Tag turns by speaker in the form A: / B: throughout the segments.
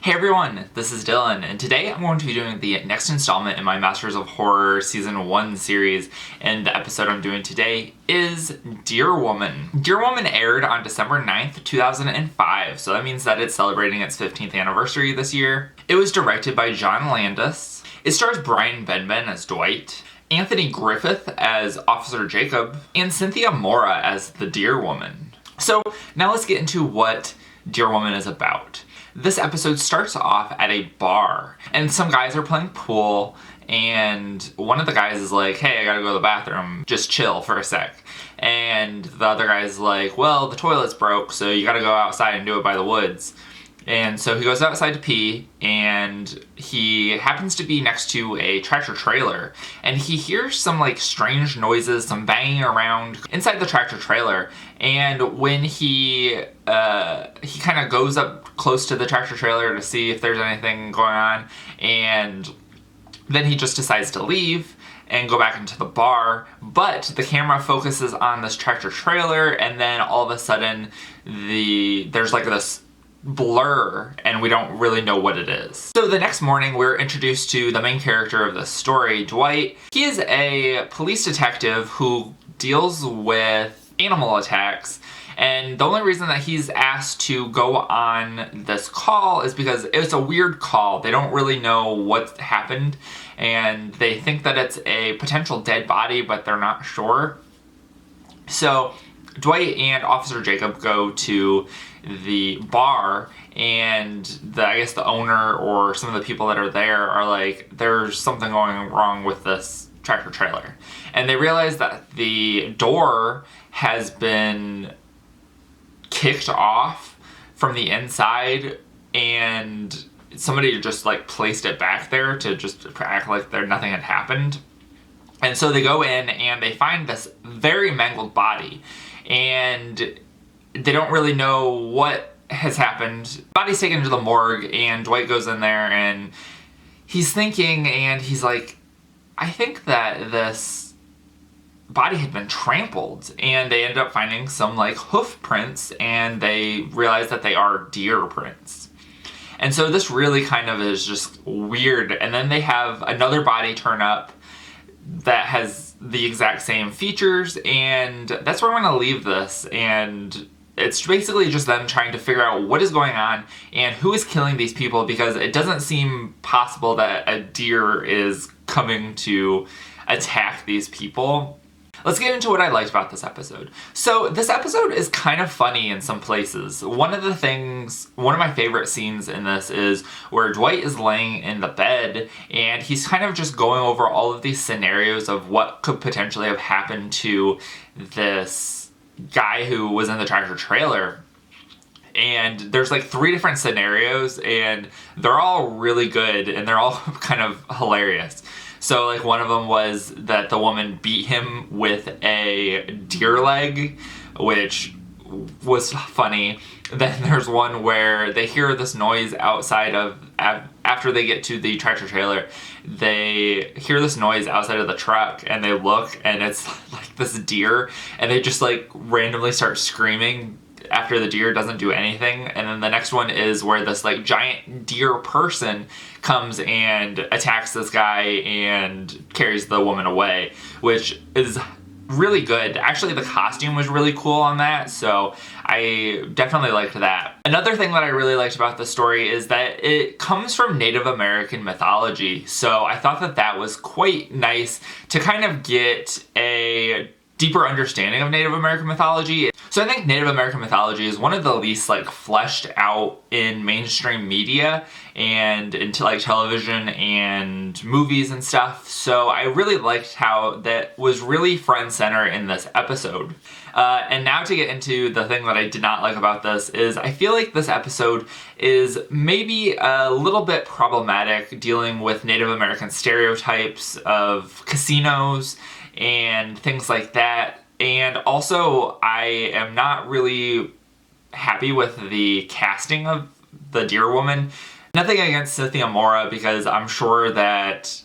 A: Hey everyone, this is Dylan, and today I'm going to be doing the next installment in my Masters of Horror Season 1 series, and the episode I'm doing today is Dear Woman. Dear Woman aired on December 9th, 2005, so that means that it's celebrating its 15th anniversary this year. It was directed by John Landis. It stars Brian Benben as Dwight, Anthony Griffith as Officer Jacob, and Cynthia Mora as the Dear Woman. So now let's get into what Dear Woman is about. This episode starts off at a bar, and some guys are playing pool, and one of the guys is like, hey, I gotta go to the bathroom, just chill for a sec. And the other guy's like, well, the toilet's broke, so you gotta go outside and do it by the woods. And so he goes outside to pee, and he happens to be next to a tractor trailer, and he hears some like strange noises, some banging around inside the tractor trailer. And when he kind of goes up close to the tractor trailer to see if there's anything going on, and then he just decides to leave and go back into the bar, but the camera focuses on this tractor trailer, and then all of a sudden there's like this blur, and we don't really know what it is. So the next morning, we're introduced to the main character of the story, Dwight. He is a police detective who deals with animal attacks, and the only reason that he's asked to go on this call is because it's a weird call. They don't really know what happened, and they think that it's a potential dead body, but they're not sure. So Dwight and Officer Jacob go to the bar, and I guess the owner or some of the people that are there are like, there's something going wrong with this tractor trailer. And they realize that the door has been kicked off from the inside, and somebody just like placed it back there to just act like nothing had happened. And so they go in and they find this very mangled body, and they don't really know what has happened. Body's taken to the morgue, and Dwight goes in there, and he's thinking, and he's like, I think that this body had been trampled, and they ended up finding some like hoof prints, and they realize that they are deer prints. And so this really kind of is just weird. And then they have another body turn up that has the exact same features, and that's where I'm going to leave this. And it's basically just them trying to figure out what is going on and who is killing these people, because it doesn't seem possible that a deer is coming to attack these people. Let's get into what I liked about this episode. So this episode is kind of funny in some places. One of my favorite scenes in this is where Dwight is laying in the bed, and he's kind of just going over all of these scenarios of what could potentially have happened to this guy who was in the tractor trailer. And there's like 3 different scenarios, and they're all really good, and they're all kind of hilarious. So like one of them was that the woman beat him with a deer leg, which was funny. Then there's one where they hear this noise outside of, after they get to the tractor trailer, they hear this noise outside of the truck, and they look, and it's like this deer, and they just like randomly start screaming after the deer doesn't do anything. And then the next one is where this like giant deer person comes and attacks this guy and carries the woman away, which is really good. Actually, the costume was really cool on that, so I definitely liked that. Another thing that I really liked about the story is that it comes from Native American mythology, so I thought that that was quite nice to kind of get a deeper understanding of Native American mythology. So I think Native American mythology is one of the least like fleshed out in mainstream media and into like television and movies and stuff. So I really liked how that was really front and center in this episode. And now to get into the thing that I did not like about this is I feel like this episode is maybe a little bit problematic, dealing with Native American stereotypes of casinos and things like that. And also, I am not really happy with the casting of the Deer Woman. Nothing against Cynthia Mora, because I'm sure that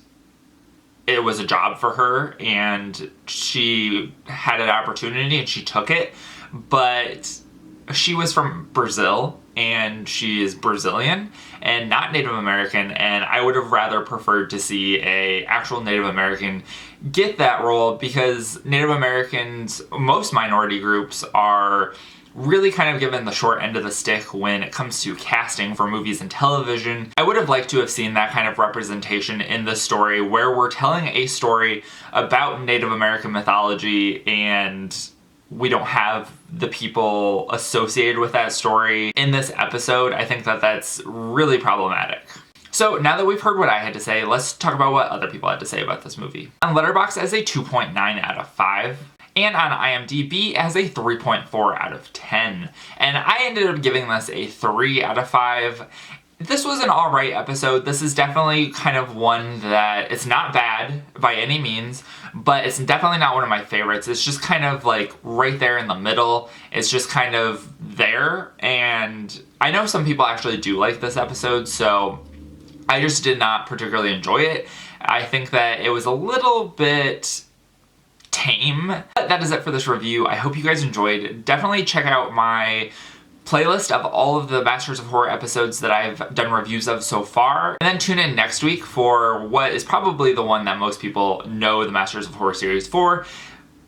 A: it was a job for her and she had an opportunity and she took it. But she was from Brazil, and she is Brazilian and not Native American, and I would have rather preferred to see a actual Native American get that role, because Native Americans, most minority groups, are really kind of given the short end of the stick when it comes to casting for movies and television. I would have liked to have seen that kind of representation in the story, where we're telling a story about Native American mythology and we don't have the people associated with that story in this episode. I think that that's really problematic. So now that we've heard what I had to say, let's talk about what other people had to say about this movie. On Letterboxd, as a 2.9 out of 5. And on IMDb as a 3.4 out of 10. And I ended up giving this a 3 out of 5. This was an alright episode. This is definitely kind of one that, it's not bad by any means, but it's definitely not one of my favorites. It's just kind of like right there in the middle. It's just kind of there, and I know some people actually do like this episode, so I just did not particularly enjoy it. I think that it was a little bit tame. But that is it for this review. I hope you guys enjoyed. Definitely check out my playlist of all of the Masters of Horror episodes that I've done reviews of so far. And then tune in next week for what is probably the one that most people know the Masters of Horror series for,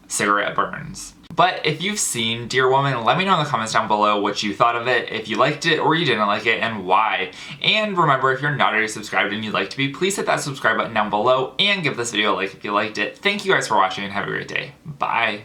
A: Cigarette Burns. But if you've seen Dear Woman, let me know in the comments down below what you thought of it, if you liked it or you didn't like it, and why. And remember, if you're not already subscribed and you'd like to be, please hit that subscribe button down below and give this video a like if you liked it. Thank you guys for watching and have a great day. Bye.